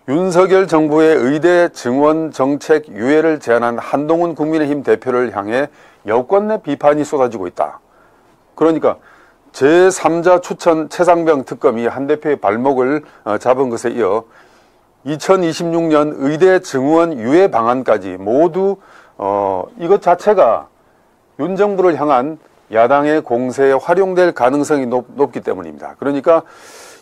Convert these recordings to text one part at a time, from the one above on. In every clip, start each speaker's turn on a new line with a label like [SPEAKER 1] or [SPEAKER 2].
[SPEAKER 1] 윤석열 정부의 의대 증원 정책 유예를 제안한 한동훈 국민의힘 대표를 향해 여권 내 비판이 쏟아지고 있다. 그러니까 제3자 추천 최상병 특검이 한 대표의 발목을 잡은 것에 이어 2026년 의대 증원 유예 방안까지 모두 이것 자체가 윤 정부를 향한 야당의 공세에 활용될 가능성이 높기 때문입니다. 그러니까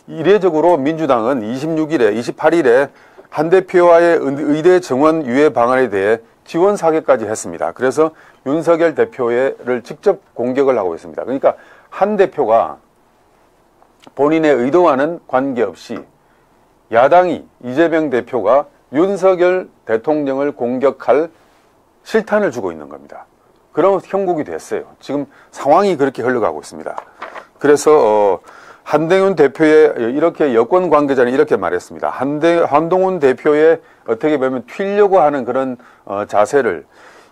[SPEAKER 1] 이례적으로 민주당은 26일에 28일에 한 대표와의 의대 증원 유예 방안에 대해 지원 사격까지 했습니다. 그래서 윤석열 대표를 직접 공격을 하고 있습니다. 그러니까 한 대표가 본인의 의도와는 관계없이 야당이 이재명 대표가 윤석열 대통령을 공격할 실탄을 주고 있는 겁니다. 그런 형국이 됐어요. 지금 상황이 그렇게 흘러가고 있습니다. 그래서 한동훈 대표의 이렇게 여권 관계자는 이렇게 말했습니다. 한동훈 대표의 어떻게 보면 튀려고 하는 그런 자세를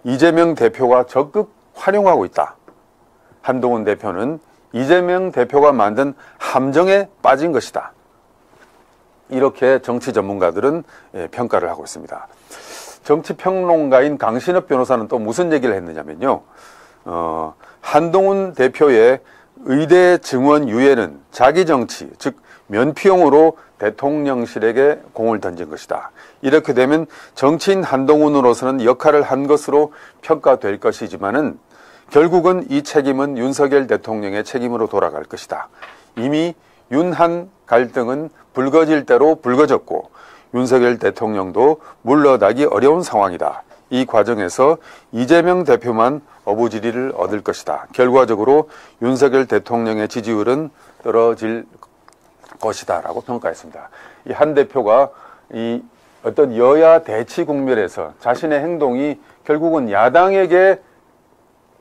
[SPEAKER 1] 이재명 대표가 적극 활용하고 있다. 한동훈 대표는 이재명 대표가 만든 함정에 빠진 것이다. 이렇게 정치 전문가들은 평가를 하고 있습니다. 정치평론가인 강신업 변호사는 또 무슨 얘기를 했느냐면요. 한동훈 대표의 의대 증원 유예는 자기 정치, 즉 면피용으로 대통령실에게 공을 던진 것이다. 이렇게 되면 정치인 한동훈으로서는 역할을 한 것으로 평가될 것이지만은 결국은 이 책임은 윤석열 대통령의 책임으로 돌아갈 것이다. 이미 윤한 갈등은 불거질 대로 불거졌고 윤석열 대통령도 물러나기 어려운 상황이다. 이 과정에서 이재명 대표만 어부지리를 얻을 것이다. 결과적으로 윤석열 대통령의 지지율은 떨어질 것이다 라고 평가했습니다. 이 한 대표가 이 어떤 여야 대치 국면에서 자신의 행동이 결국은 야당에게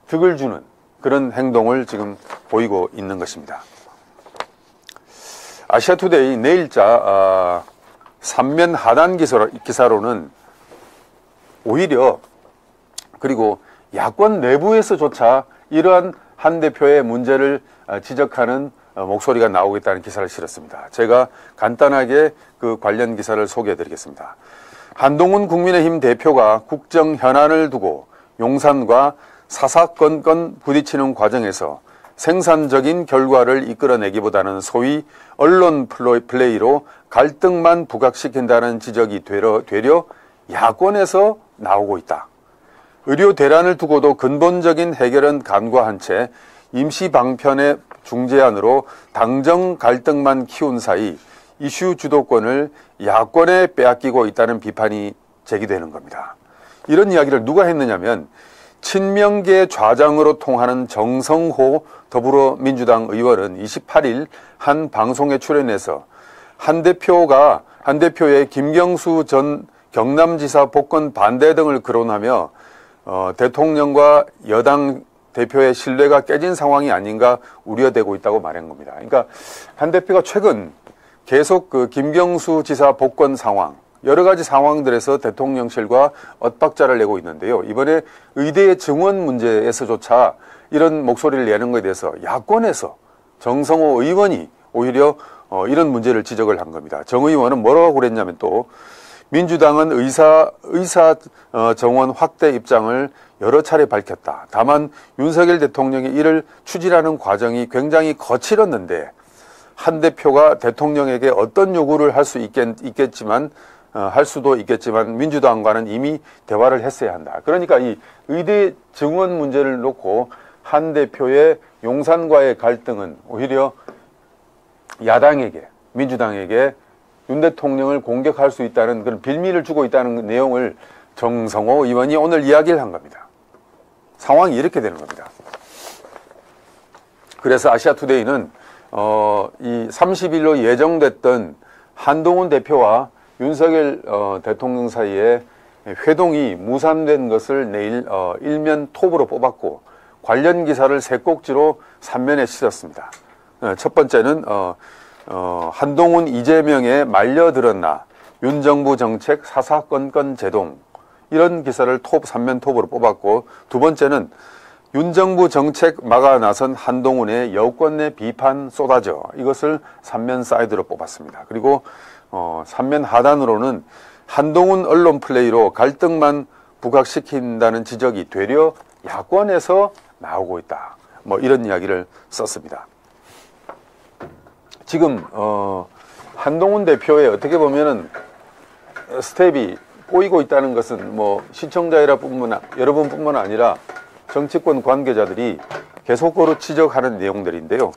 [SPEAKER 1] 득을 주는 그런 행동을 지금 보이고 있는 것입니다. 아시아투데이 내일자 3면 하단 기사로는 오히려 그리고 야권 내부에서조차 이러한 한 대표의 문제를 지적하는 목소리가 나오겠다는 기사를 실었습니다. 제가 간단하게 그 관련 기사를 소개해 드리겠습니다. 한동훈 국민의힘 대표가 국정 현안을 두고 용산과 사사건건 부딪히는 과정에서 생산적인 결과를 이끌어내기보다는 소위 언론 플레이로 갈등만 부각시킨다는 지적이 되려 야권에서 나오고 있다. 의료 대란을 두고도 근본적인 해결은 간과한 채 임시 방편의 중재안으로 당정 갈등만 키운 사이 이슈 주도권을 야권에 빼앗기고 있다는 비판이 제기되는 겁니다. 이런 이야기를 누가 했느냐면 친명계 좌장으로 통하는 정성호 더불어민주당 의원은 28일 한 방송에 출연해서 한 대표의 김경수 전 경남지사 복권 반대 등을 거론하며 대통령과 여당 대표의 신뢰가 깨진 상황이 아닌가 우려되고 있다고 말한 겁니다. 그러니까 한 대표가 최근 계속 그 김경수 지사 복권 상황, 여러 가지 상황들에서 대통령실과 엇박자를 내고 있는데요. 이번에 의대 증원 문제에서조차 이런 목소리를 내는 것에 대해서 야권에서 정성호 의원이 오히려 이런 문제를 지적을 한 겁니다. 정 의원은 뭐라고 그랬냐면 또 민주당은 의사 정원 확대 입장을 여러 차례 밝혔다. 다만 윤석열 대통령이 이를 추진하는 과정이 굉장히 거칠었는데 한 대표가 대통령에게 어떤 요구를 할 수도 있겠지만 민주당과는 이미 대화를 했어야 한다. 그러니까 이 의대 증원 문제를 놓고 한 대표의 용산과의 갈등은 오히려 야당에게, 민주당에게 윤 대통령을 공격할 수 있다는 그런 빌미를 주고 있다는 내용을 정성호 의원이 오늘 이야기를 한 겁니다. 상황이 이렇게 되는 겁니다. 그래서 아시아투데이는 이 30일로 예정됐던 한동훈 대표와 윤석열 대통령 사이에 회동이 무산된 것을 내일 일면 톱으로 뽑았고 관련 기사를 세 꼭지로 3면에 실었습니다. 첫 번째는 한동훈 이재명에 말려들었나 윤 정부 정책 사사건건 제동 이런 기사를 3면 톱으로 뽑았고 두 번째는 윤 정부 정책 막아 나선 한동훈의 여권 내 비판 쏟아져 이것을 3면 사이드로 뽑았습니다. 그리고 삼면 하단으로는 한동훈 언론 플레이로 갈등만 부각시킨다는 지적이 되려 야권에서 나오고 있다. 뭐 이런 이야기를 썼습니다. 지금 한동훈 대표의 어떻게 보면은 스텝이 꼬이고 있다는 것은 뭐 시청자 여러분뿐만 아니라 정치권 관계자들이 계속으로 지적하는 내용들인데요.